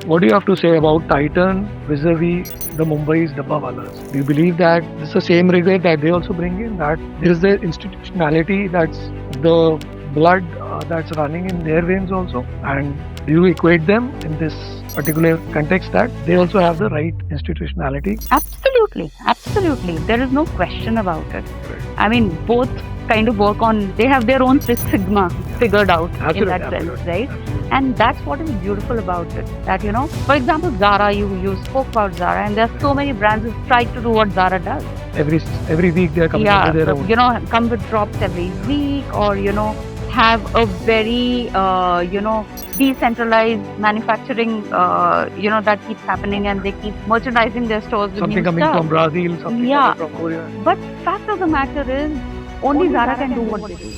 What do you have to say about Titan vis-a-vis the Mumbai's Dabbawalas? Do you believe that this is the same rigor that they also bring in? That there is the institutionality, that's the blood that's running in their veins also? And do you equate them in this particular context that they also have the right institutionality? Absolutely, absolutely. There is no question about it. Right. I mean, both kind of work on, they have their own Six Sigma figured out in Absolutely, that sense, absolutely, right? absolutely. And that's what is beautiful about it. That, for example, Zara, you spoke about Zara, and there are so many brands who try to do what Zara does. Every week they are coming up Yeah, with their own. come with drops every week, or, have a very, decentralized manufacturing, that keeps happening, and they keep merchandising their stores with Something new coming stuff. from Brazil, something Yeah, coming from Korea. but fact of the matter is, only Zara can do what they do.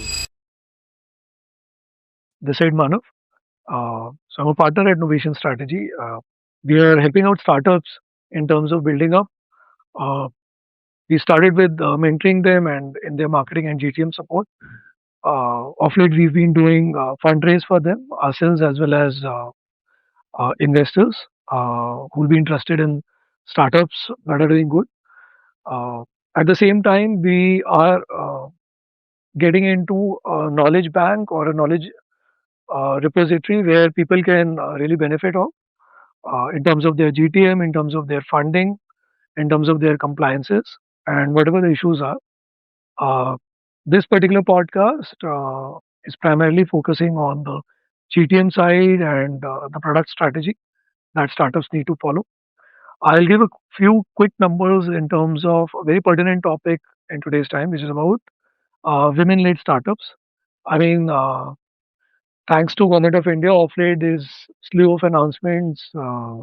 This side, Manav. So I'm a partner at Novation Strategy. We are helping out startups in terms of building up. Uh, we started with mentoring them and in their marketing and GTM support. Of late, we've been doing fundraise for them, ourselves as well as investors who will be interested in startups that are doing good. Uh, at the same time, we are getting into a knowledge bank or a knowledge repository where people can really benefit of in terms of their GTM, in terms of their funding, in terms of their compliances, and whatever the issues are. Uh, this particular podcast is primarily focusing on the GTM side and the product strategy that startups need to follow. I'll give a few quick numbers in terms of a very pertinent topic in today's time, which is about women-led startups. I mean, thanks to Government of India, of late there's slew of announcements by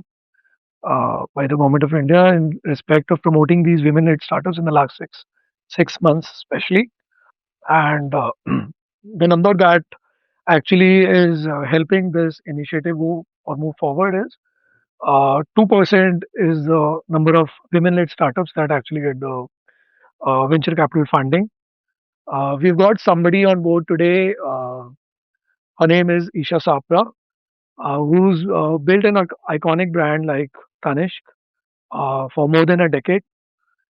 the Government of India in respect of promoting these women-led startups in the last six months, especially. And the number that actually is helping this initiative move forward is 2% is the number of women-led startups that actually get the venture capital funding. We've got somebody on board today. Her name is Isha Sapra, who's built an iconic brand like Tanishq for more than a decade.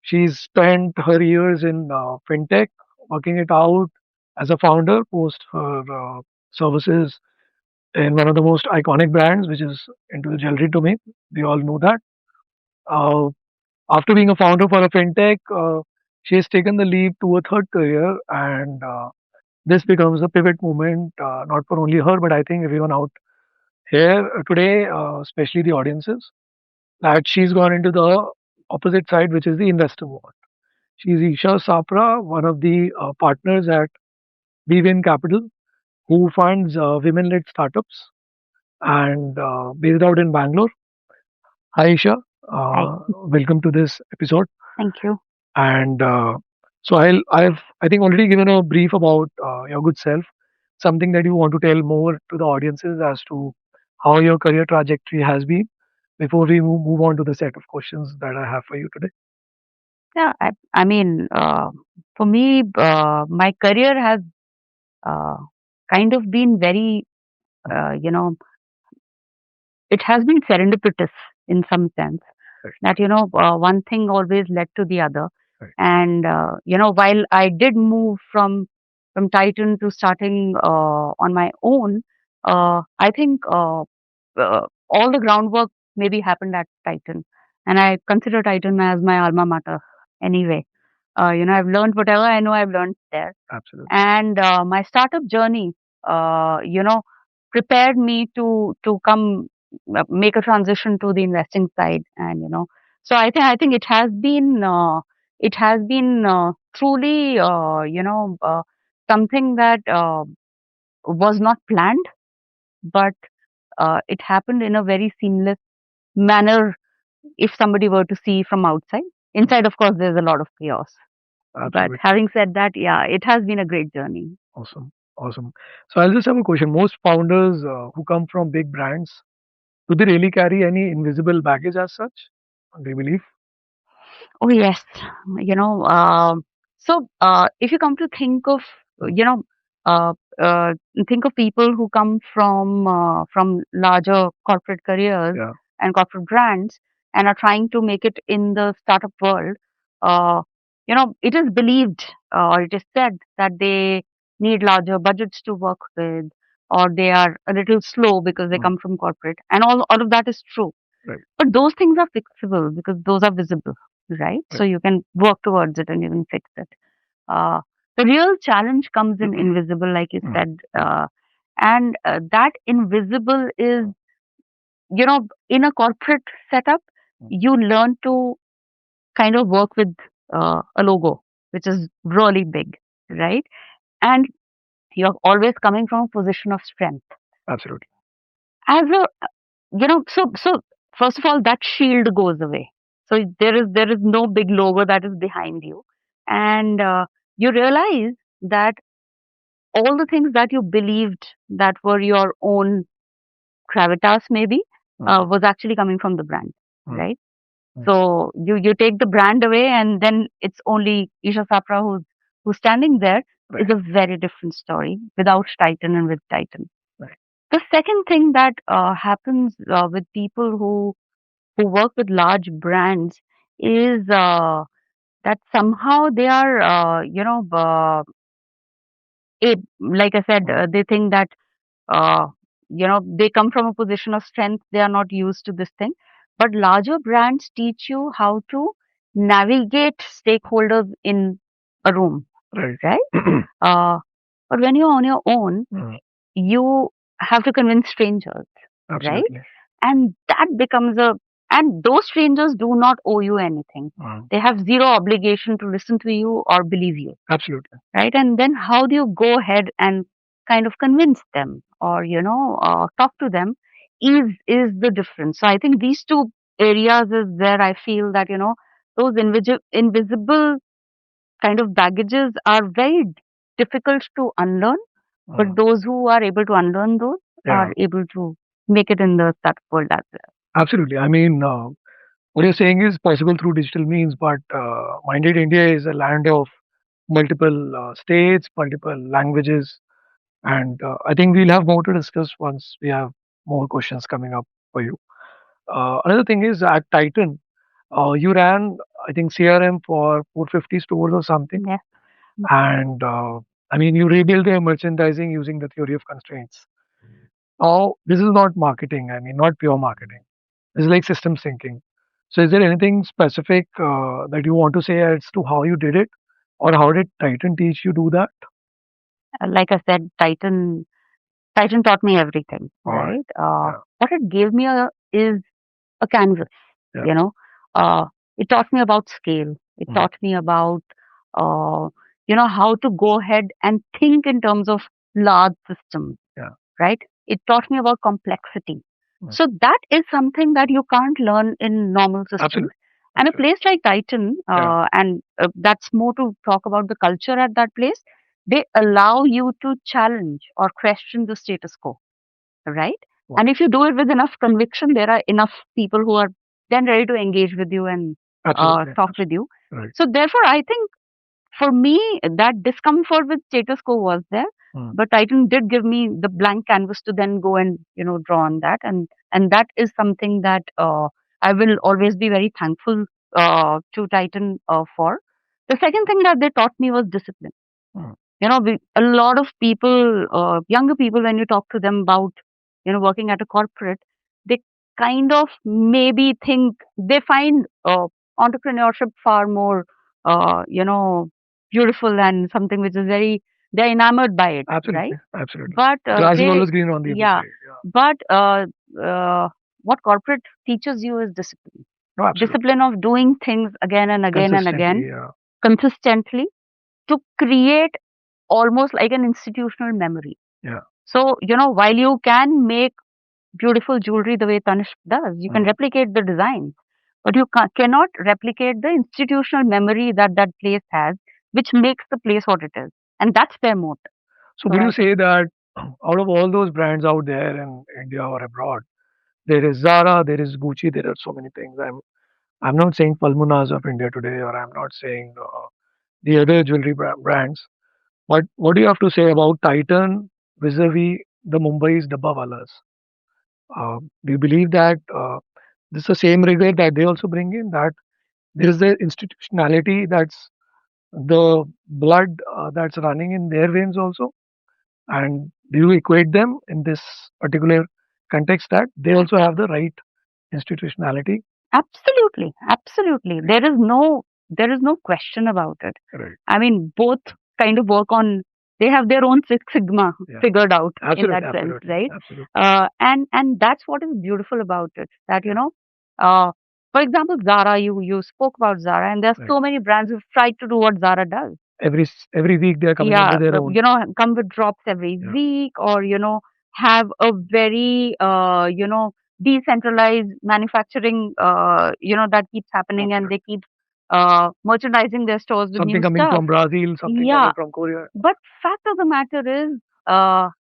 She's spent her years in fintech, working it out as a founder, post her services in one of the most iconic brands, which is into the jewelry domain. We all know that. Uh, After being a founder for a fintech, she has taken the leap to a third career, and this becomes a pivot moment, not for only her, but I think everyone out here today, especially the audiences, that she's gone into the opposite side, which is the investor world. She's Isha Sapra, one of the partners at WeWin Capital, who funds women-led startups and based out in Bangalore. Hi, Isha. Hi. Welcome to this episode. Thank you. And so I've I think already given a brief about your good self. Something that you want to tell more to the audiences as to how your career trajectory has been before we move on to the set of questions that I have for you today. Yeah, I mean, for me, my career has uh, kind of been very, uh, you know, it has been serendipitous in some sense. Right. That, one thing always led to the other. Right. And, while I did move from Titan to starting on my own, I think all the groundwork maybe happened at Titan. And I consider Titan as my alma mater anyway. I've learned whatever I know I've learned there. Absolutely. And my startup journey, uh, you know, prepared me to come make a transition to the investing side. And so I think it has been truly something that was not planned, but it happened in a very seamless manner if somebody were to see from outside. Inside, of course, there's a lot of chaos. But Absolutely. having said that, yeah, it has been a great journey. Awesome. Awesome. So I'll just have a question. Most founders who come from big brands, do they really carry any invisible baggage as such? Do you believe? Oh, yes. You know, so if you come to think of, you know, uh, think of people who come from larger corporate careers Yeah. and corporate brands and are trying to make it in the startup world. Uh, it is believed or it is said that they need larger budgets to work with, or they are a little slow because they Mm. come from corporate, and all of that is true. Right. But those things are fixable because those are visible, right? So Right. you can work towards it and you can fix it. Uh, the real challenge comes in invisible, like you Mm. said, and that invisible is, in a corporate setup, Mm. you learn to kind of work with a logo, which is really big, right? And you're always coming from a position of strength. Absolutely. As a, so first of all, that shield goes away. So there is no big logo that is behind you, and you realize that all the things that you believed that were your own gravitas maybe Mm. was actually coming from the brand, Mm. right? Mm. So you take the brand away and then it's only Isha Sapra who's standing there. Right. Is a very different story without Titan and with Titan. Right. The second thing that happens with people who work with large brands is that somehow they are like I said, Mm. they think that they come from a position of strength. They are not used to this thing. But larger brands teach you how to navigate stakeholders in a room, Right. right? Uh, but when you're on your own, Mm. you have to convince strangers, right? Absolutely. And that becomes and those strangers do not owe you anything. Mm. They have zero obligation to listen to you or believe you, Absolutely. right? And then how do you go ahead and kind of convince them or talk to them is the difference. So I think these two areas is where I feel that those invisible kind of baggages are very difficult to unlearn, but Mm. those who are able to unlearn those are Yeah. able to make it in the startup world as well. Absolutely. I mean, what you're saying is possible through digital means, but Minded India is a land of multiple states, multiple languages, and I think we'll have more to discuss once we have more questions coming up for you. Another thing is at Titan, you ran, I think, CRM for 450 stores or something, Yeah. and I mean, you rebuilt their merchandising using the theory of constraints. Now, this is not marketing. I mean, not pure marketing. This is like system thinking. So, is there anything specific that you want to say as to how you did it, or how did Titan teach you do that? Like I said, Titan taught me everything, All right. right? Yeah. What it gave me is a canvas, Yeah. you know. Uh, it taught me about scale. It Mm. taught me about, uh, how to go ahead and think in terms of large systems, Yeah. right? It taught me about complexity. Mm. So that is something that you can't learn in normal systems. Absolutely. And a Absolutely. place like Titan, Yeah. and that's more to talk about the culture at that place, they allow you to challenge or question the status quo, right? Wow. And if you do it with enough conviction, there are enough people who are then ready to engage with you and Absolutely. talk with you. Right. So therefore, I think for me, that discomfort with status quo was there, Mm. but Titan did give me the blank canvas to then go and draw on that, and that is something that I will always be very thankful to Titan for. The second thing that they taught me was discipline. Mm. A lot of people, younger people, when you talk to them about working at a corporate, they kind of maybe think they find entrepreneurship far more beautiful and something which is very, they're enamored by it, right? Absolutely. Absolutely. But Grass is they always green on the other yeah, side. Yeah. but uh, what corporate teaches you is discipline. No, absolutely. Discipline of doing things again and again and again Consistently. Yeah. consistently to create almost like an institutional memory. Yeah. So, while you can make beautiful jewelry the way Tanishq does, you can Mm. replicate the designs, but you cannot replicate the institutional memory that that place has, which makes the place what it is. And that's their moat. So, So would you I think, say that out of all those brands out there in India or abroad, there is Zara, there is Gucci, there are so many things. I'm not saying Palmunas of India today, or I'm not saying the other jewelry brands. But what do you have to say about Titan vis-a-vis the Mumbai's Dabbawalas? Do you believe that this is the same rigor that they also bring in? That there is the institutionality, that's the blood that's running in their veins also? And do you equate them in this particular context that they also have the right institutionality? Absolutely, absolutely. There is no question about it. Right. I mean, both kind of work on. They have their own Six Sigma Yeah. figured out in Absolutely. that sense, Absolutely. right? Absolutely. And that's what is beautiful about it. That uh, for example, Zara. You spoke about Zara, and there are Right. so many brands who've tried to do what Zara does. Every week they are coming up Yeah, with their own. come with drops every Yeah. week, or have a very decentralized manufacturing that keeps happening, and they keep merchandising their stores with Something new coming stuff. from Brazil, something Yeah, coming from Korea. but fact of the matter is,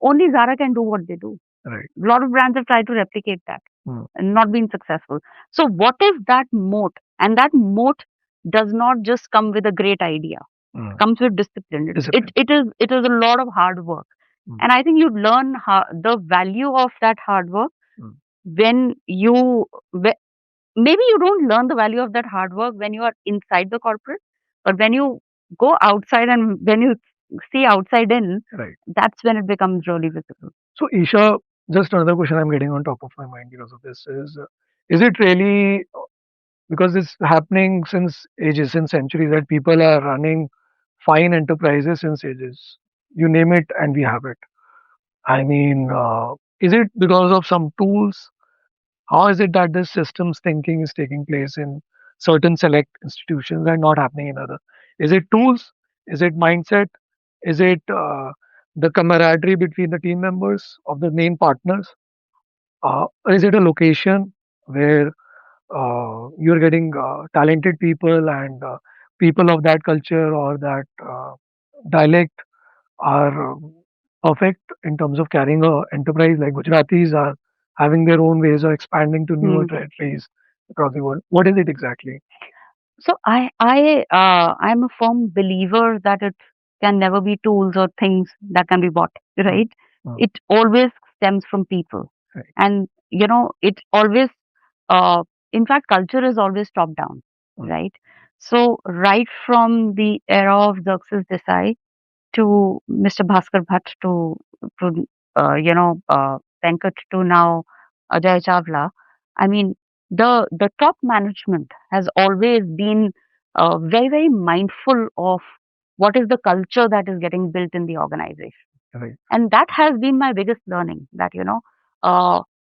only Zara can do what they do. Right. A lot of brands have tried to replicate that Hmm. and not been successful. So what is that moat? And that moat does not just come with a great idea. Hmm. Comes with discipline. Discipline. It is a lot of hard work. Hmm. And I think you learn the value of that hard work Hmm. when maybe you don't learn the value of that hard work when you are inside the corporate, but when you go outside and when you see outside in, Right. that's when it becomes really visible. So, Isha, just another question I'm getting on top of my mind because of this is it really, because it's happening since ages, since centuries, that people are running fine enterprises since ages? You name it, and we have it. I mean, is it because of some tools? How is it that this systems thinking is taking place in certain select institutions and not happening in other? Is it tools? Is it mindset? Is it the camaraderie between the team members of the main partners? Or is it a location where you're getting talented people and people of that culture or that dialect are perfect in terms of carrying a enterprise, like Gujaratis are having their own ways of expanding to newer Hmm. territories across the world. What is it exactly? So I'm a firm believer that it can never be tools or things that can be bought, Mm, right? mm, It always stems from people, right. and it always, uh, in fact, culture is always top down, Mm, right? So right from the era of Xerxes Desai to Mr. Bhaskar Bhatt to Venkat to now Ajay Chavla. I mean, the top management has always been very very mindful of what is the culture that is getting built in the organization, right. and that has been my biggest learning. That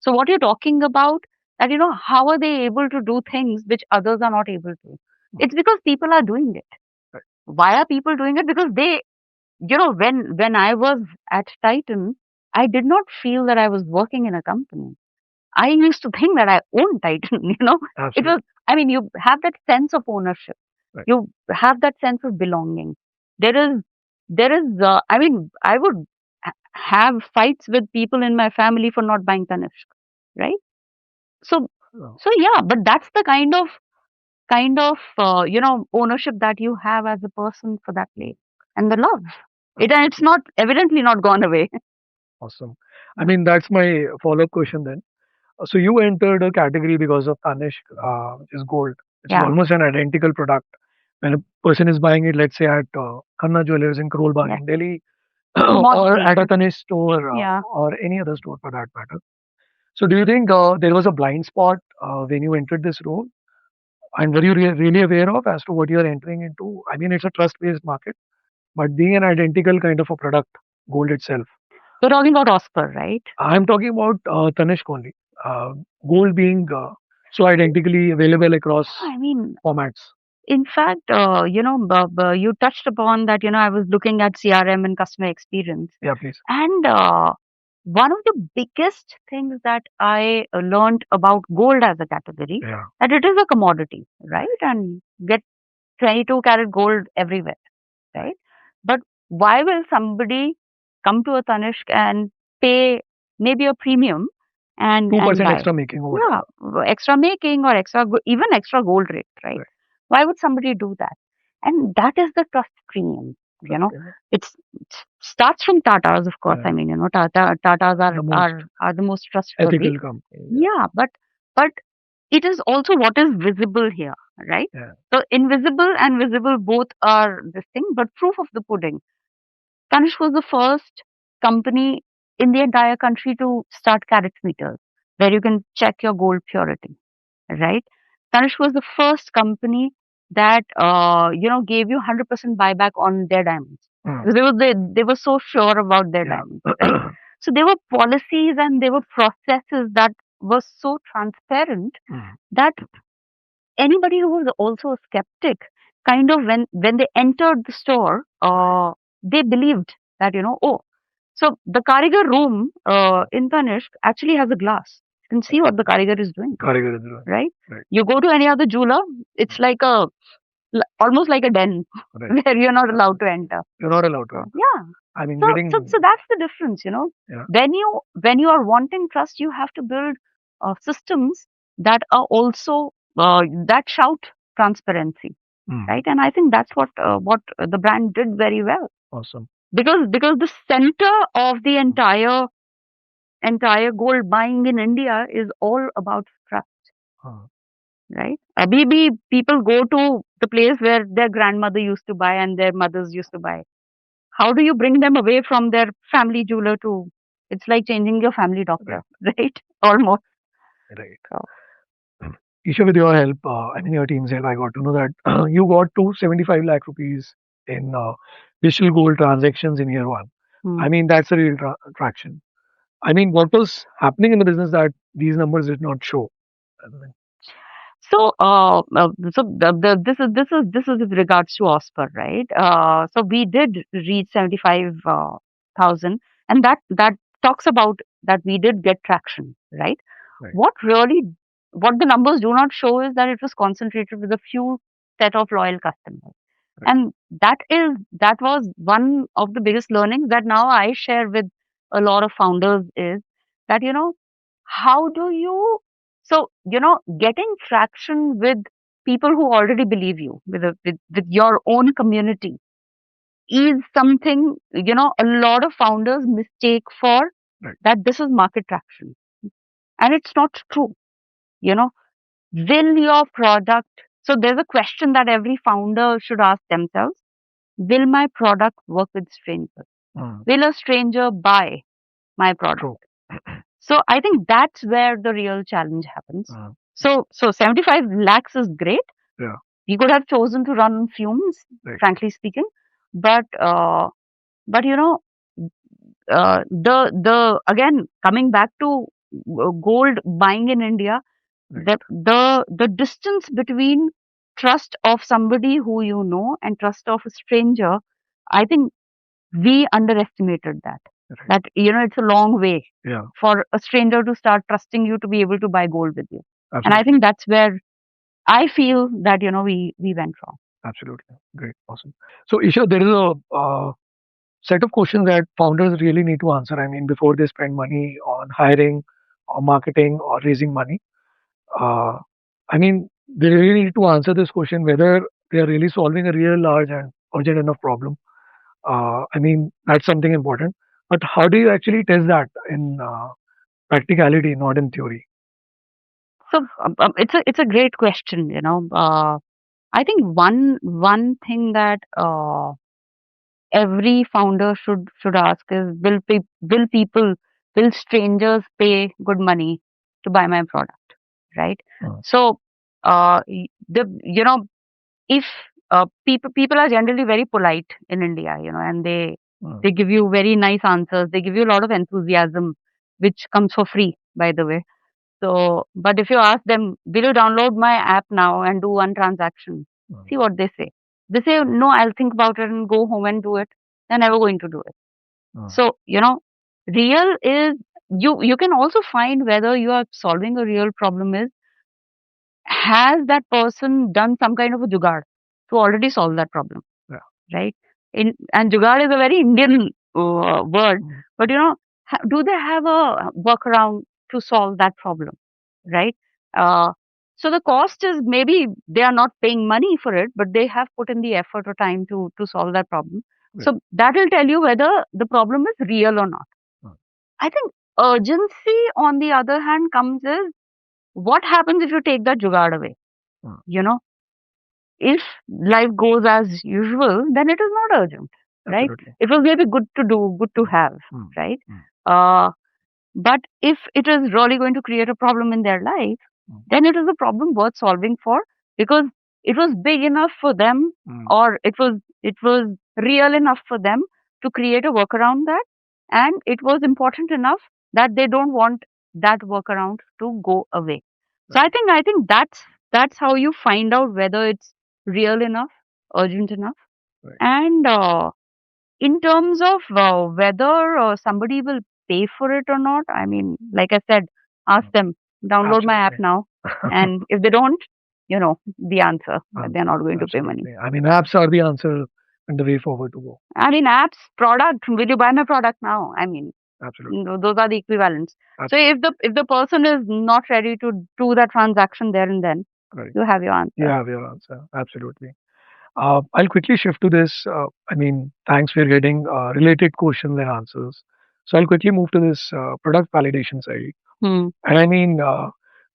so what you're talking about, that how are they able to do things which others are not able to? Mm, It's because people are doing it. right. Why are people doing it? Because they when I was at Titan, I did not feel that I was working in a company. I used to think that I owned Titan. It was. Absolutely. I mean, you have that sense of ownership. Right. You have that sense of belonging. There is. I mean, I would have fights with people in my family for not buying Tanishq, right? So, Oh, so yeah, but that's the kind of ownership that you have as a person for that place, and the love. And it's absolutely. not evidently not gone away. Awesome. I mean, that's my follow up question then. So, you entered a category because of Tanishq, which is gold. It's Yeah. almost an identical product. When a person is buying it, let's say at Khanna Jewelers in Karol Bagh Yes. in Delhi, Mod or Street. at a Tanishq store, Yeah. or any other store for that matter. So, do you think there was a blind spot when you entered this role? And were you really aware of as to what you're entering into? I mean, it's a trust based market, but being an identical kind of a product, gold itself. You're talking about Ausper, right? I'm talking about Tanishq only. Uh, Gold being so identically available across I mean, formats. in fact, you touched upon that. I was looking at CRM and customer experience, Yeah, please. and one of the biggest things that I learned about gold as a category, Yeah. that it is a commodity, right? And get 22 karat gold everywhere, right? But why will somebody come to a Tanishq and pay maybe a premium and 2% buy? extra making over. Yeah, extra making or even extra gold rate, right? Right. Why would somebody do that? And that is the trust premium. Trust premium. It's starts from Tatas, of course. Yeah. I mean, Tatas The most are the most trustworthy. ethical company. Yeah. Yeah, but it is also what is visible here, right? Yeah. So invisible and visible both are this thing, but proof of the pudding. Tanishq was the first company in the entire country to start carat meters, where you can check your gold purity, right? Tanishq was the first company that gave you 100% buyback on their diamonds Mm. because they were so sure about their Yeah. diamonds, right? So there were policies and there were processes that were so transparent Mm. that anybody who was also a skeptic, kind of when they entered the store, they believed that oh, so the Karigar room in Tanishq actually has a glass. You can see what the Karigar is doing, Karigar is doing. right? Right. You go to any other jeweler, it's like almost like a den Right. where you're not allowed to enter. You're not allowed to So, enter. yeah. I mean, So that's the difference, yeah. When you are wanting trust, you have to build systems that are also that shout transparency, Mm. right? And I think that's what the brand did very well Awesome. because the center of the entire gold buying in India is all about trust, Uh, right? Maybe people go to the place where their grandmother used to buy and their mothers used to buy. How do you bring them away from their family jeweler to? It's like changing your family doctor, right. right? Almost. Right. So, Isha, with your help, I mean your team's help, I got to know that you got to 75 lakh rupees in digital gold transactions in year one. hmm. I mean, that's a real traction. I mean, what was happening in the business that these numbers did not show? I mean, This is with regards to Ausper, right? So we did reach 75,000, and that talks about that we did get traction, right? right. What really, what the numbers do not show is that it was concentrated with a few set of loyal customers, Right. and that was one of the biggest learnings that now I share with a lot of founders is that how do you so, getting traction with people who already believe you, with your own community, is something, a lot of founders mistake for Right. that this is market traction. And it's not true. You know, will your product, so there's a question that every founder should ask themselves: will my product work with strangers? Mm. Will a stranger buy my product? True. So I think that's where the real challenge happens. Mm. So 75 lakhs is great. Yeah. We could have chosen to run on fumes, Right. frankly speaking, but the again coming back to gold buying in India, Right. the distance between trust of somebody who you know and trust of a stranger, I think we underestimated that. Right. That it's a long way Yeah. for a stranger to start trusting you to be able to buy gold with you. And I Absolutely. think that's where I feel that we went wrong. Absolutely. Great. Awesome. So, Isha, there is a set of questions that founders really need to answer. I mean, before they spend money on hiring or marketing or raising money. Uh, I mean, they really need to answer this question whether they are really solving a real large and urgent enough problem. I mean, that's something important. But how do you actually test that in practicality, not in theory? So it's a great question. I think one thing that every founder should ask is will strangers pay good money to buy my product, right? Mm. So the if people are generally very polite in India, and Mm. they give you very nice answers. They give you a lot of enthusiasm, which comes for free, by the way. So, but if you ask them, will you download my app now and do one transaction? Mm. See what they say. They say, no, I'll think about it and go home and do it. They're never going to do it. Mm. So, real is you can also find whether you are solving a real problem is has that person done some kind of a jugaad to already solve that problem, Yeah. right? And jugaad is a very Indian word, Mm. but do they have a workaround to solve that problem, right? Uh, so the cost is maybe they are not paying money for it, but they have put in the effort or time to solve that problem. Right. So that will tell you whether the problem is real or not. Mm. I think urgency, on the other hand, comes is what happens if you take that jugaad away? Mm. You know, if life goes as usual, then it is not urgent, right? Absolutely. It will maybe good to do, good to Mm. have, Mm. right? Mm. Uh, but if it is really going to create a problem in their life, Mm. then it is a problem worth solving for, because it was big enough for them, Mm. or it was real enough for them to create a workaround that, and it was important enough that they don't want that workaround to go away. So Right. I think that's how you find out whether it's real enough, urgent enough. Right. And in terms of whether somebody will pay for it or not, I mean, like I said, ask Mm. them, download my app Absolutely. now. And if they don't, the answer that they're Answer. not going to pay money. Absolutely. I mean, apps are the answer and the way forward to go. I mean, apps, product, will you buy my product now? I mean, Absolutely. those are the equivalents. So Absolutely. if the person is not ready to do that transaction there and then, Right. you have your You answer. have your answer. Absolutely. I'll quickly shift to this. I mean, thanks for getting related questions and answers. So I'll quickly move to this product validation side. Hmm. And I mean,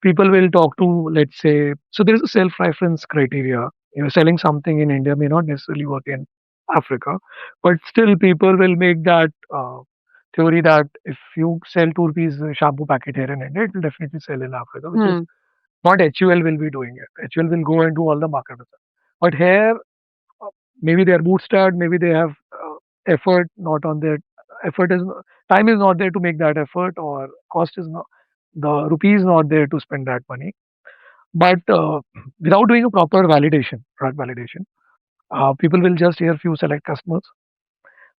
people will talk to, let's say, so there's a self-reference criteria. Selling something in India may not necessarily work in Africa, but still people will make that theory that if you sell 2 rupees shampoo packet here in India, it will definitely sell in Africa, which is Hmm. not HUL will be doing it. HUL will go and do all the market research. But here, uh, maybe they are bootstrapped, maybe they have effort not on their effort is time is not there to make that effort, or cost is not the rupee is not there to spend that money. But without doing a proper validation, product validation, people will just hear few select customers,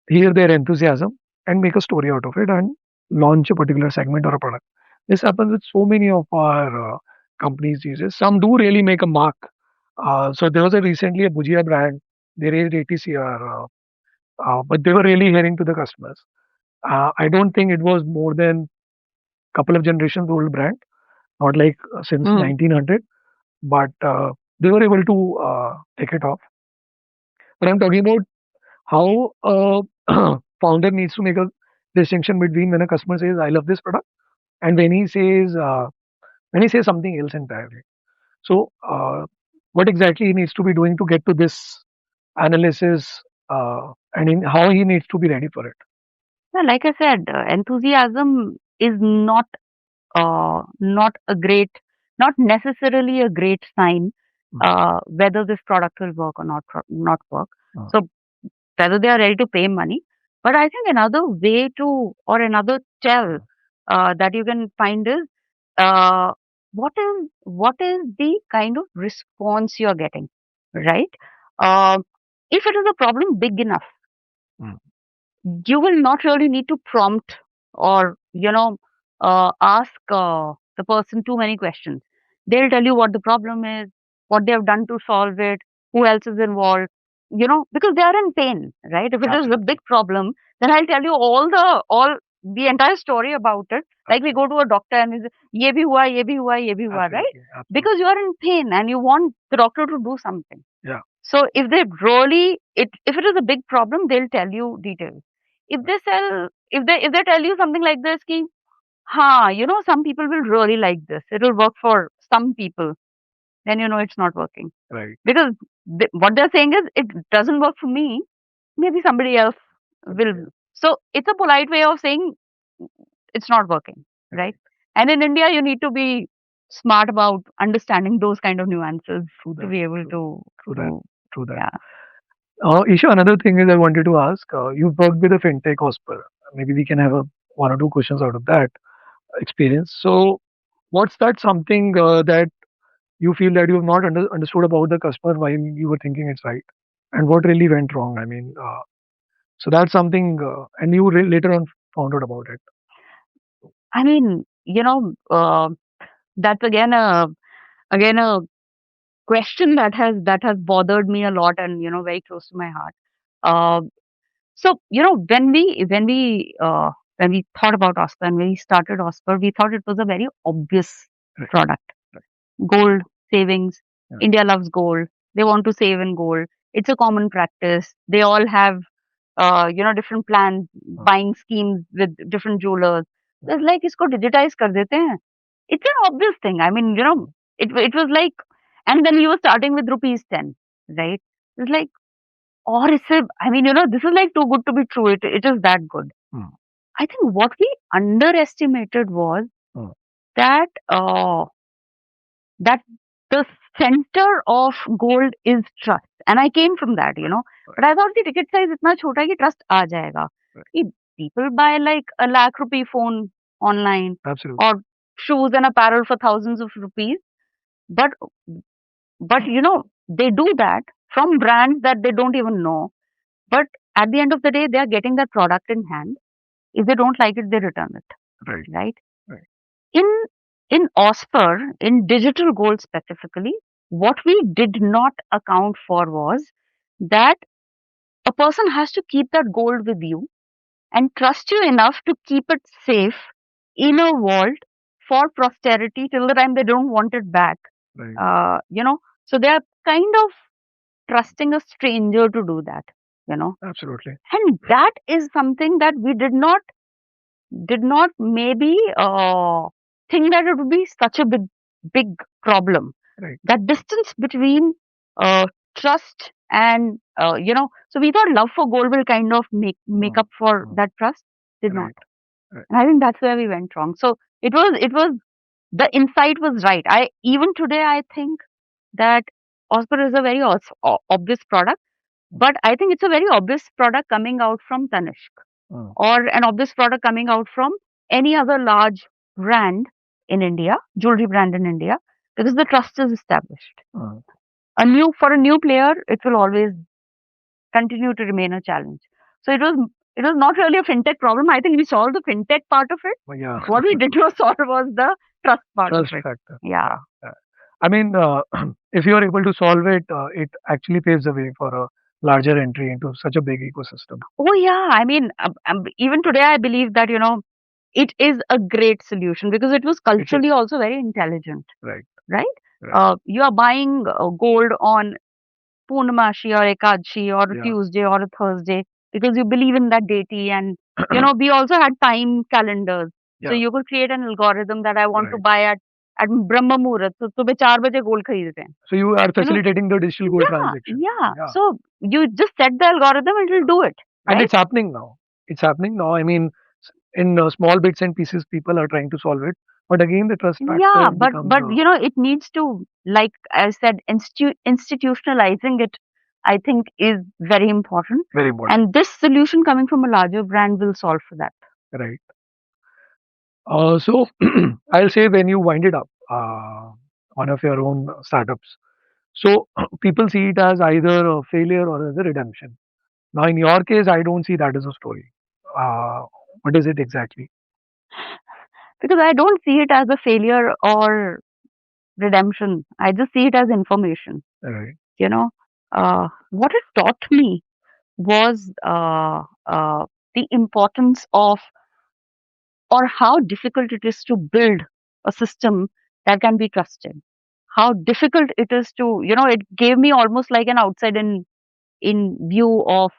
hear their enthusiasm, and make a story out of it and launch a particular segment or a product. This happens with so many of our companies these days. Some do really make a mark. So there was a recently a Bujia brand. They raised 80 CR, but they were really hearing to the customers. I don't think it was more than couple of generations old brand, not like since Hmm. 1900, but they were able to take it off. But I'm talking about how a founder needs to make a distinction between when a customer says, "I love this product," and when he says something else entirely. So, what exactly he needs to be doing to get to this analysis, and how he needs to be ready for it. Yeah, like I said, enthusiasm is not a great, not necessarily a great sign Mm, whether this product will work or not work. mm, So whether they are ready to pay money. But I think another way to, or another tell mm, that you can find is uh, what is the kind of response you are getting, right. right? Uh, if it is a problem big enough, Mm, you will not really need to prompt or ask the person too many questions. They'll tell you what the problem is, what they have done to solve it, who else is involved, because they are in pain, right? If it is a absolutely. big problem, then I'll tell you all the entire story about it. Like we Absolutely. go to a doctor and we say, ye bhi hua, ye bhi hua, ye bhi hua, right? Absolutely. Absolutely. Because you are in pain and you want the doctor to do something. Yeah. So if it is a big problem, they'll tell you details. If they tell you something like this, ki, some people will really like this. It will work for some people. Then you know it's not working, Right. because what they're saying is it doesn't work for me. Maybe somebody else will. Somebody else. So it's a polite way of saying it's not working, right? Right. And in India, you need to be smart about understanding those kind of nuances True to that. be able True. to True that. to True that. yeah. Isha, another thing is I wanted to ask. You've worked with a fintech Ausper. Maybe we can have a one or two questions out of that experience. So, what's that something that you feel that you have not understood about the customer while you were thinking it's right, and what really went wrong? I mean, so that's something, and you later on found out about it. I mean, that's again a question that has bothered me a lot, and very close to my heart. Uh, so when we thought about Oscar and when we started Oscar, we thought it was a very obvious Right. product. Right. Gold savings. Yeah. India loves gold. They want to save in gold. It's a common practice. They all have different plans, buying schemes with different jewelers. It's like इसको digitize कर देते हैं. It's an obvious thing. I mean, it was like, and then you were starting with rupees 10, right? It's like, or इससे, I mean, this is like too good to be true. It is that good. I think what we underestimated was that that the center of gold is trust. And I came from that, But I thought the ticket size इतना छोटा है कि trust आ जाएगा. कि people buy like a lakh rupee phone online Absolutely. or shoes and apparel for thousands of rupees. But they do that from brands that they don't even know. But at the end of the day, they are getting that product in hand. If they don't like it, they return it. Right. Right? Right. In Ausper, in digital gold specifically, what we did not account for was that a person has to keep that gold with you and trust you enough to keep it safe in a vault for posterity till the time they don't want it back. Right. So they are kind of trusting a stranger to do that. Absolutely. And that is something that we did not maybe think that it would be such a big problem. Right. That distance between trust and so we thought love for gold will kind of make up for that trust. Did not. Right. And I think that's where we went wrong. So it was the insight was right. Even today I think that Ausper is a very obvious product, but I think it's a very obvious product coming out from Tanishq or an obvious product coming out from any other large brand in India, jewelry brand in India, because the trust is established. For a new player, it will always continue to remain a challenge. So it was not really a fintech problem. I think we solved the fintech part of it. Yeah. What we did not solve was the trust part of it. Factor. Yeah. I mean, if you are able to solve it, it actually paves the way for a larger entry into such a big ecosystem. Oh yeah, I mean, even today I believe that it is a great solution because it was culturally also very intelligent. Right. Right. You are buying gold on Purnamashi or Ekadashi or a Tuesday or a Thursday because you believe in that deity, and we also had time calendars. So you could create an algorithm that I want to buy at Brahma Muhurat. So सुबह 4 बजे gold खरीदते हैं. So you are facilitating the digital gold transaction. Yeah. So you just set the algorithm and it will do it. Right? And it's happening now. I mean, in small bits and pieces, people are trying to solve it. But again, the trust factor. Yeah, but it needs to, like I said, institutionalizing it, I think, is very important. Very important. And this solution coming from a larger brand will solve for that. Right. So I'll say when you wind it up, one of your own startups, so people see it as either a failure or as a redemption. Now, in your case, I don't see that as a story. What is it exactly? Because I don't see it as a failure or redemption. I just see it as information. Right. What it taught me was the importance of, or how difficult it is to build a system that can be trusted. How difficult it is to, it gave me almost like an outside in view of,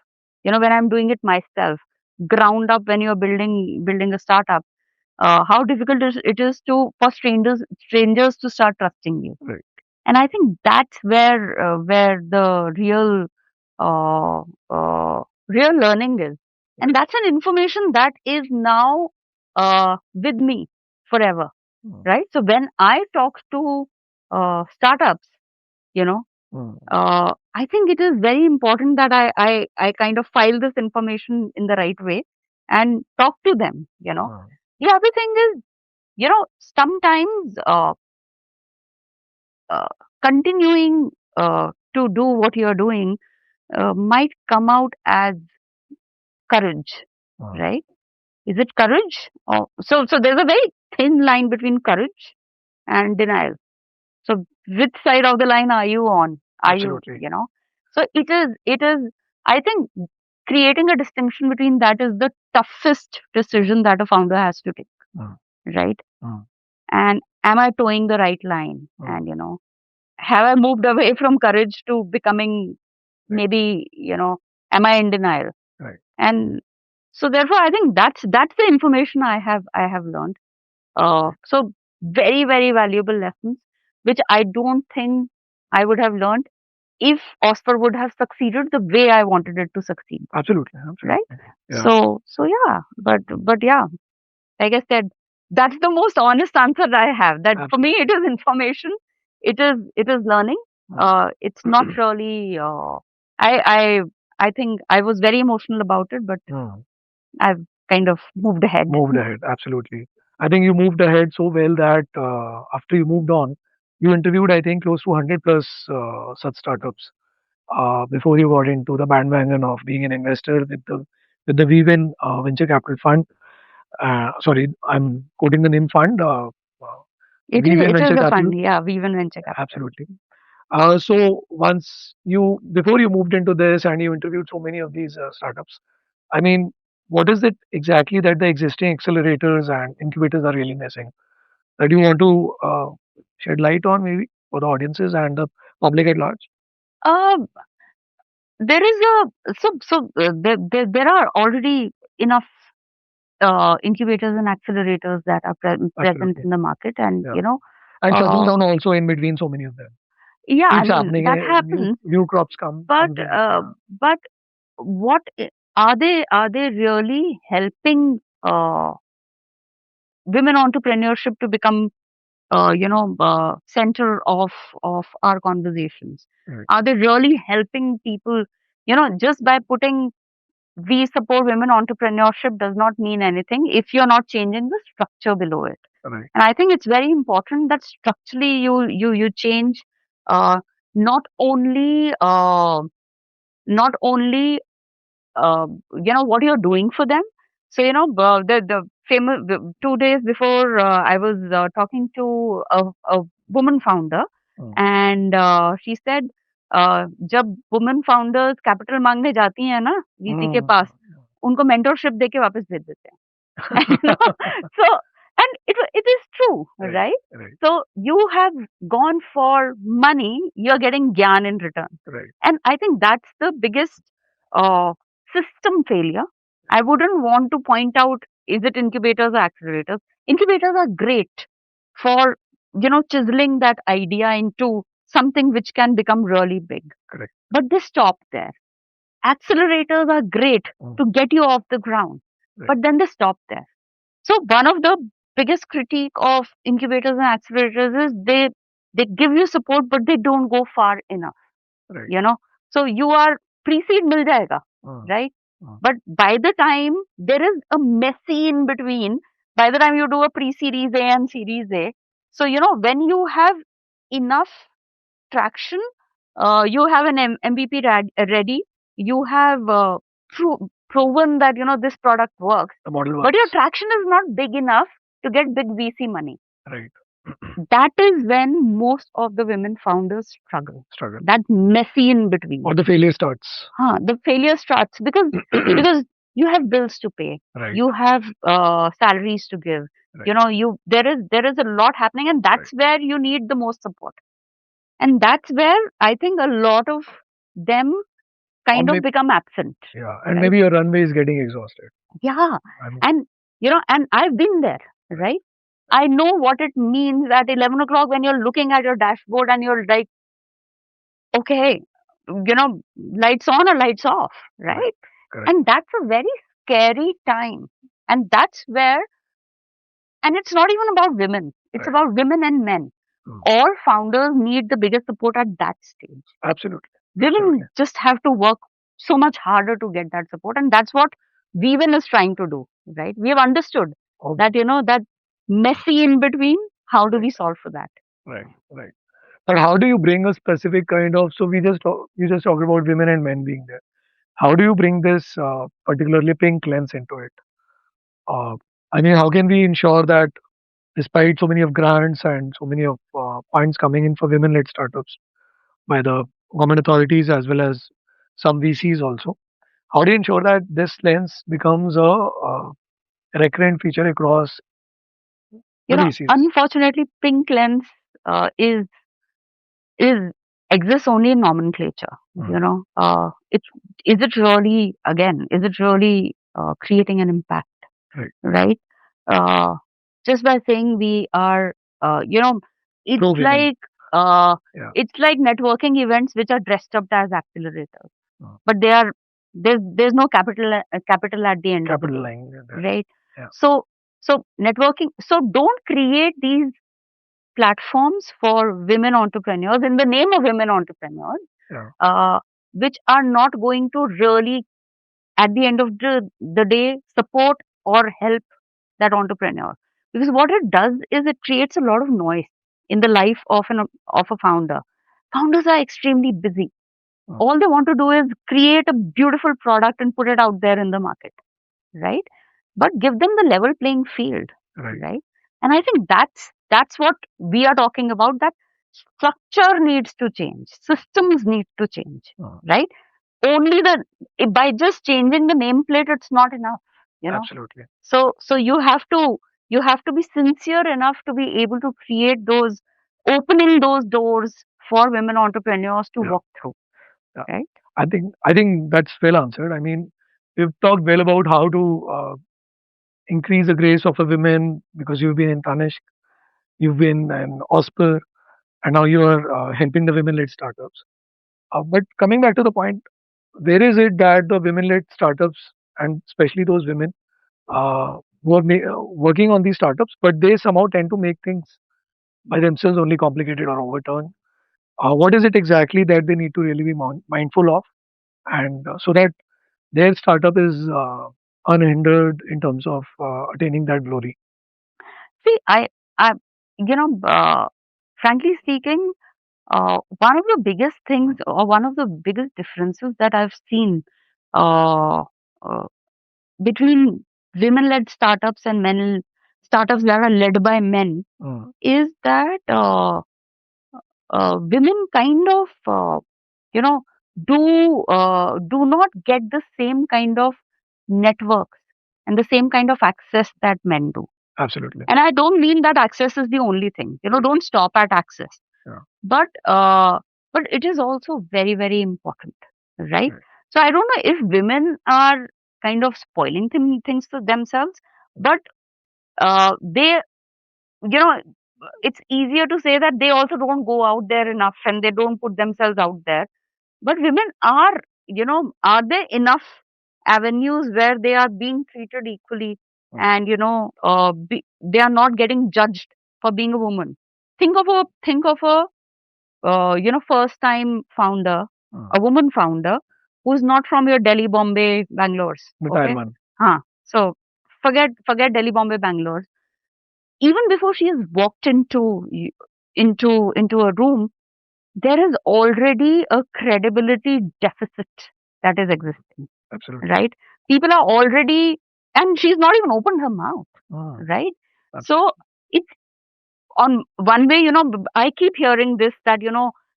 when I'm doing it myself, ground up when you're building a startup. How difficult it is for strangers to start trusting you. Right. And I think that's where the real learning is. And that's an information that is now with me forever. Right. So when I talk to startups, I think it is very important that I kind of file this information in the right way and talk to them. The other thing is, sometimes continuing to do what you're doing might come out as courage, right? Is it courage? So there's a very thin line between courage and denial. So which side of the line are you on? Absolutely. So it is, I think creating a distinction between that is the toughest decision that a founder has to take. Right? And am I towing the right line? And, have I moved away from courage to becoming maybe, am I in denial? Right. And so therefore, I think that's the information I have learned. So very, very valuable lessons, which I don't think I would have learned if Ausper would have succeeded the way I wanted it to succeed, Absolutely, right? absolutely. Yeah, So yeah, but yeah, like I said, that's the most honest answer I have. That for me, absolutely. it is information. It is learning. It's not really. I think I was very emotional about it, but Mm. I've kind of moved ahead. Moved ahead, absolutely. I think you moved ahead so well that after you moved on, you interviewed, I think, close to 100 plus such startups before you got into the bandwagon of being an investor with the WeWin Venture Capital Fund. Sorry, I'm quoting the name fund. It is WeWin it is Venture a Capital. fund, yeah. WeWin Venture Capital. Absolutely. So once you before you moved into this and you interviewed so many of these startups, I mean, what is it exactly that the existing accelerators and incubators are really missing that you want to shed light on maybe for the audiences and the public at large? Uh, there is a there are already enough incubators and accelerators that are present Absolutely. in the market, and Yeah. And shutting uh, down also in between so many of them. yeah, I Keeps mean happening. that New happens. new crops But comes in. Yeah. but what are they really helping women entrepreneurship to become center of our conversations? Right. Are they really helping people? Just by putting we support women entrepreneurship does not mean anything if you're not changing the structure below it. Right. And I think it's very important that structurally you change, uh, not only not only what you're doing for them. So the famous 2 days before, I was talking to a woman founder, Mm. and she said, जब women founders capital मांगने जाती हैं ना VC के Mm. पास, उनको mentorship देके वापस भेज देते हैं. So, and it is true, Right. right? Right. So you have gone for money, you're getting gyan in return. Right. And I think that's the biggest uh, system failure. I wouldn't want to point out, is it incubators or accelerators? Incubators are great for chiseling that idea into something which can become really big. Correct. But they stop there. Accelerators are great Mm. to get you off the ground, Right. but then they stop there. So one of the biggest critique of incubators and accelerators is they give you support, but they don't go far enough. Right. So you are pre-seed mil jayega, Mm. right? Mm. But by the time there is a messy in between, by the time you do a pre-series A and series A, so when you have enough traction, you have an MVP ready, you have proven that this product works, The model but your works. traction is not big enough to get big VC money. Right. That is when most of the women founders struggle. Struggle. That messy in between. Or the failure starts. The failure starts because you have bills to pay, Right. you have salaries to give. Right. There is a lot happening, and that's Right. where you need the most support. And that's where I think a lot of them Or kind of maybe become absent. yeah, and Right. maybe your runway is getting exhausted. Yeah. I mean, And and I've been there, right. right? I know what it means at 11 o'clock when you're looking at your dashboard and you're like, okay, lights on or lights off, Right. right? Correct. And that's a very scary time. And that's where, and it's not even about women, it's Right. about women and men. Mm. All founders need the biggest support at that stage. Absolutely. Women Absolutely. just have to work so much harder to get that support. And that's what WeWin is trying to do, right? We have understood Oh, that, that messy in between, how do right. we solve for that? Right. Right. But how do you bring a specific kind of? So you just talked about women and men being there. How do you bring this particularly pink lens into it? Uh, I mean, how can we ensure that despite so many of grants and so many of funds coming in for women-led startups by the government authorities as well as some VCs also, how do you ensure that this lens becomes a recurrent feature across the VCs? Unfortunately, pink lens is exists only in nomenclature. Mm. it's is it really, again, is it really creating an impact, Right. right? Uh, just by saying we are, you know, it's Pro women. like uh, Yeah. it's like networking events which are dressed up as accelerators, Uh, but they are, there's no capital at the end of the capital day, line. There. right? Yeah. So networking. So don't create these platforms for women entrepreneurs in the name of women entrepreneurs, Yeah. uh, which are not going to really, at the end of the day, support or help that entrepreneur. Because what it does is it creates a lot of noise in the life of a founder. Founders are extremely busy. Uh, All they want to do is create a beautiful product and put it out there in the market, right? But give them the level playing field, right. right? And I think that's what we are talking about, that structure needs to change, systems need to change, Uh, right? Only the, by just changing the nameplate, it's not enough, you know. absolutely. So you have to be sincere enough to be able to create those, opening those doors for women entrepreneurs to Yeah. walk through, Yeah. right? I think that's well answered. I mean, we've talked well about how to increase the grace of a women because you've been in Tanishq, you've been in Ausper, and now you are helping the women-led startups. But coming back to the point, where is it that the women-led startups, and especially those women who are working on these startups, but they somehow tend to make things by themselves only complicated or overturned? What is it exactly that they need to really be mindful of, and so that their startup is unhindered in terms of attaining that glory? See, I you know, frankly speaking, one of the biggest things, or one of the biggest differences that I've seen uh, uh, between women-led startups and men startups that are led by men Mm, is that women kind of, you know, do not get the same kind of networks and the same kind of access that men do. absolutely. And I don't mean that access is the only thing. You know, don't stop at access. Yeah. But it is also very, very important, right? Right. So I don't know if women are kind of spoiling things to themselves, but they, you know, it's easier to say that they also don't go out there enough and they don't put themselves out there. But women are, you know, are there enough avenues where they are being treated equally, Mm, and they are not getting judged for being a woman? Think of a first time founder, mm. a woman founder who's not from your Delhi, Bombay, Bangalore's. The tier Okay, one. so forget Delhi, Bombay, Bangalore. Even before she has walked into a room, there is already a credibility deficit that is existing, Absolutely. right? People are already, and she's not even opened her mouth, Mm, right? So absolutely. it's, on one way, I keep hearing this, that,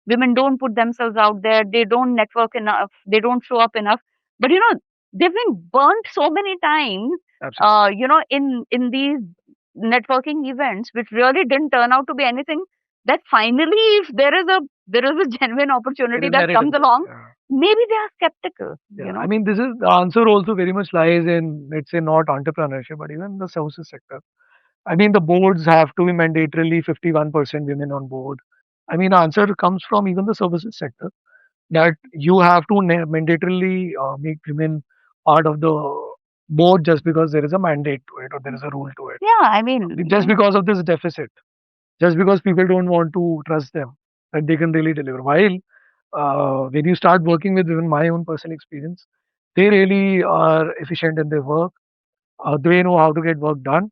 women don't put themselves out there, they don't network enough, they don't show up enough. But, they've been burnt so many times, Absolutely. in these networking events, which really didn't turn out to be anything. That finally, if there is a genuine There opportunity is that merit comes in this. along, Yeah. maybe they are skeptical. Yeah. I mean, this is the answer also very much lies in, let's say, not entrepreneurship, but even the services sector. I mean, the boards have to be mandatorily 51% women on board. I mean, answer comes from even the services sector that you have to mandatorily make women part of the board just because there is a mandate to it or there is a rule to it. Yeah, I mean, Just because of this deficit, just because people don't want to trust them that they can really deliver. While when you start working with even my own personal experience, they really are efficient in their work. They know how to get work done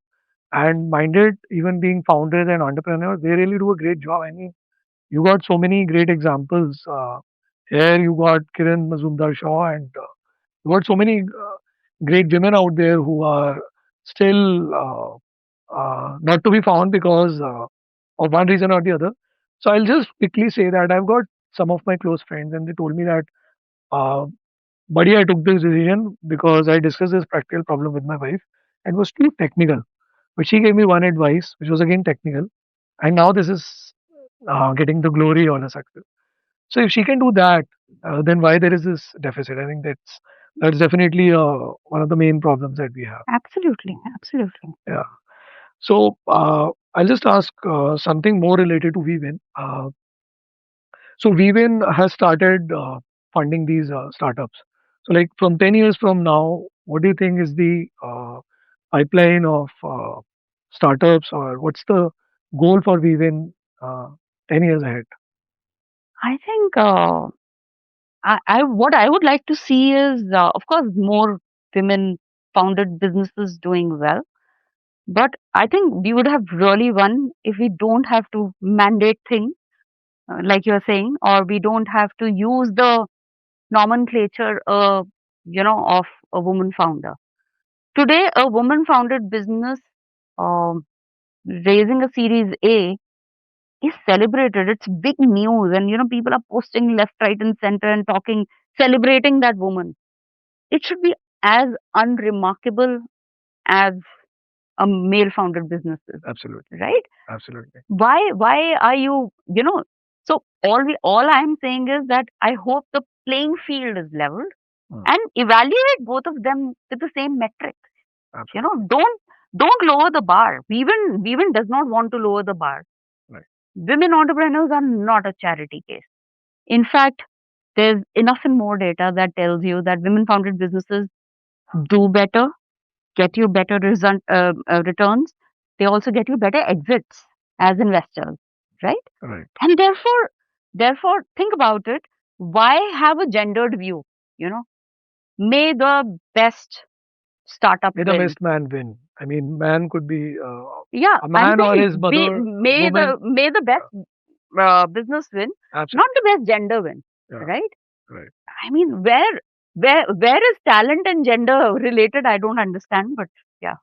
and minded, even being founders and entrepreneurs, they really do a great job. I mean, you got so many great examples. Here you got Kiran Mazumdar Shaw, and you got so many great women out there who are still not to be found because of one reason or the other. So I'll just quickly say that I've got some of my close friends, and they told me that, uh, buddy, I took this decision because I discussed this practical problem with my wife and it was too technical. But she gave me one advice, which was again technical, and now this is getting the glory on a success. So if she can do that, then why there is this deficit? I think that's definitely one of the main problems that we have. Absolutely, absolutely. Yeah. So I'll just ask something more related to WeWin. So WeWin has started funding these startups. So like from 10 years from now, what do you think is the pipeline of startups, or what's the goal for WeWin 10 years ahead? I think I what I would like to see is, of course, more women founded businesses doing well. But I think we would have really won if we don't have to mandate things, like you're saying, or we don't have to use the nomenclature, of a woman founder. Today, a woman founded business, um, raising a Series A, is celebrated. It's big news, and people are posting left, right, and center and talking, celebrating that woman. It should be as unremarkable as a male founded business is, Absolutely. right? Absolutely. Why are you, so all I'm saying is that I hope the playing field is leveled Mm, and evaluate both of them with the same metric. absolutely. Don't lower the bar. We even does not want to lower the bar. Right. Women entrepreneurs are not a charity case. In fact, there's enough and more data that tells you that women founded businesses do better, get you better returns. They also get you better exits as investors, right? Right. And therefore, think about it. Why have a gendered view? You know, may the best startup May the win. best man win. I mean, man could be Yeah, a I'm man or saying his mother, woman. may the best business win, not Absolutely. the best gender win, Yeah. right? Right. I mean, where is talent and gender related? I don't understand, but yeah.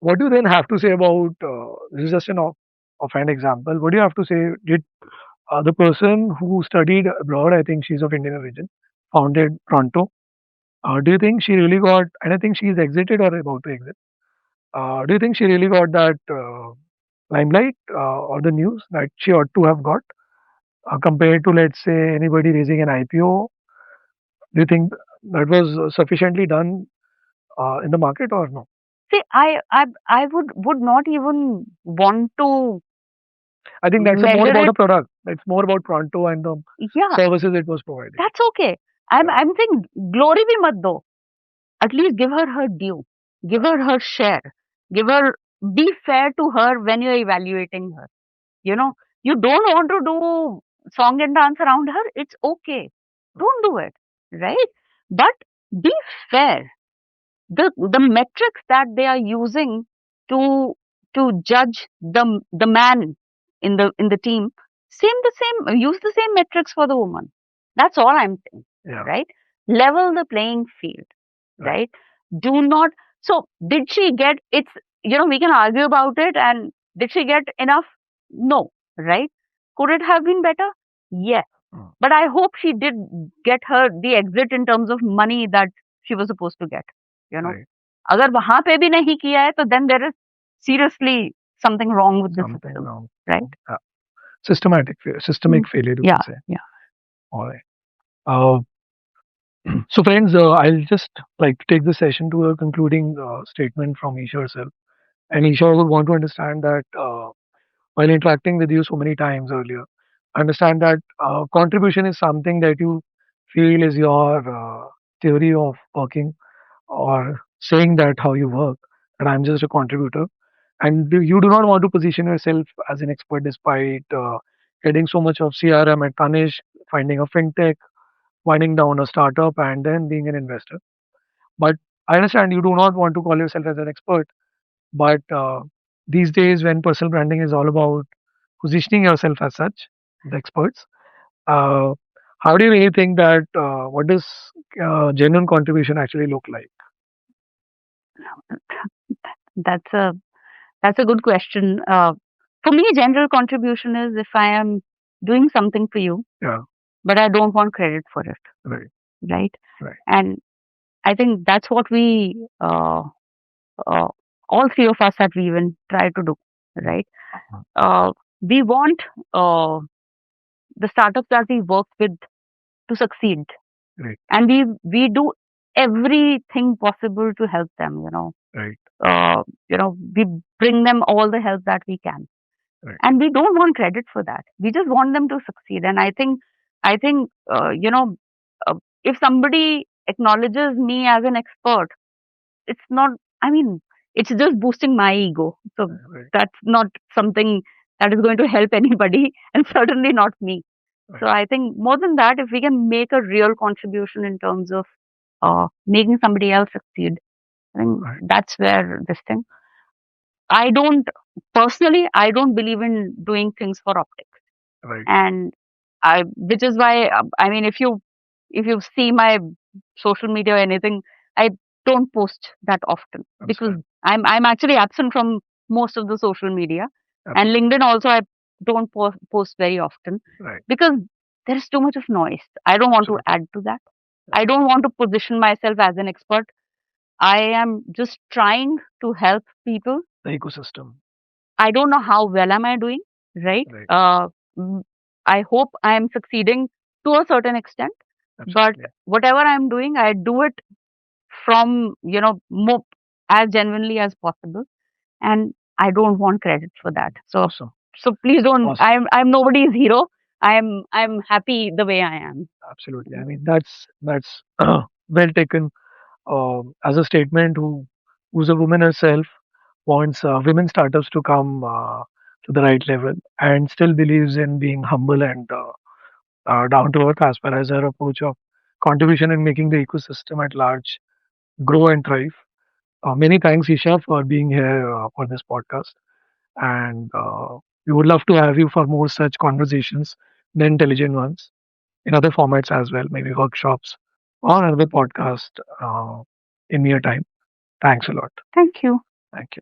What do you then have to say about this is just an offhand example. What do you have to say? Did the person who studied abroad, I think she's of Indian origin, founded Pronto. Do you think she really got, and I think she's exited or about to exit. Do you think she really got that limelight or the news that she ought to have got compared to, let's say, anybody raising an IPO? Do you think that was sufficiently done in the market or no? See, I would not even want to I think that's a more measure about a it. product. It's more about Pronto and the Yeah, services it was providing. that's okay. I'm Yeah, I'm saying glory be mat do. At least give her her due. Give yeah, her her share. Give her Be fair to her when you're evaluating her. You know, you don't want to do song and dance around her. It's okay. Don't do it, right? But be fair. The metrics that they are using to judge the man in the team, same use the same metrics for the woman. That's all I'm saying, yeah, right? Level the playing field, right. right? Do not. So did she get it's we can argue about it, and did she get enough? No, right? Could it have been better? Yes, Mm, but I hope she did get her the exit in terms of money that she was supposed to get, you know. right. अगर वहाँ पे भी नहीं किया है, तो then there is seriously something wrong with the Something system, wrong. right? Systemic Mm. failure, you can Yeah, say. yeah. All right. Uh, so, friends, I'll just like to take the session to a concluding statement from Isha herself. And Isha would want to understand that while interacting with you so many times earlier, understand that contribution is something that you feel is your theory of working, or saying that how you work, and I'm just a contributor. And you do not want to position yourself as an expert despite getting so much of CRM at Tanish, finding a fintech, winding down a startup, and then being an investor. But I understand you do not want to call yourself as an expert, but these days when personal branding is all about positioning yourself as such, the experts, uh, how do you really think that what does genuine contribution actually look like? That's a that's a good question. For me, general contribution is if I am doing something for you, Yeah, but I don't want credit for it, right, right? right. And I think that's what we uh, all three of us at WeWin try to do, Mm, right? We want uh, the startups that we work with. to succeed, Right. and we do everything possible to help them. Right. We bring them all the help that we can, Right. and we don't want credit for that. We just want them to succeed. And I think uh, if somebody acknowledges me as an expert, it's not, I mean, it's just boosting my ego. So Right. that's not something that is going to help anybody, and certainly not me. So Right. I think more than that, if we can make a real contribution in terms of making somebody else succeed, I think Right. that's where this thing. I don't personally, I don't believe in doing things for optics, Right. and which is why, I mean, if you see my social media or anything, I don't post that often because Understand. I'm actually absent from most of the social media, and Absolutely. LinkedIn also I don't post very often Right. because there is too much of noise. I don't want to Absolutely. add to that. I don't want to position myself as an expert. I am just trying to help people. The ecosystem. I don't know how well am I doing, right? Right. Mm, I hope I am succeeding to a certain extent, but Absolutely. whatever I'm doing, I do it from, more as genuinely as possible, and I don't want credit for that. So, Awesome. please don't. Awesome. I'm nobody's hero. I'm happy the way I am. Absolutely. I mean, that's well taken. As a statement, who's a woman herself wants women startups to come to the right level and still believes in being humble and down to earth as far as her approach of contribution in making the ecosystem at large grow and thrive. Many thanks, Isha, for being here for this podcast. And we would love to have you for more such conversations, the intelligent ones, in other formats as well, maybe workshops or another podcast in near time. Thanks a lot. Thank you. Thank you.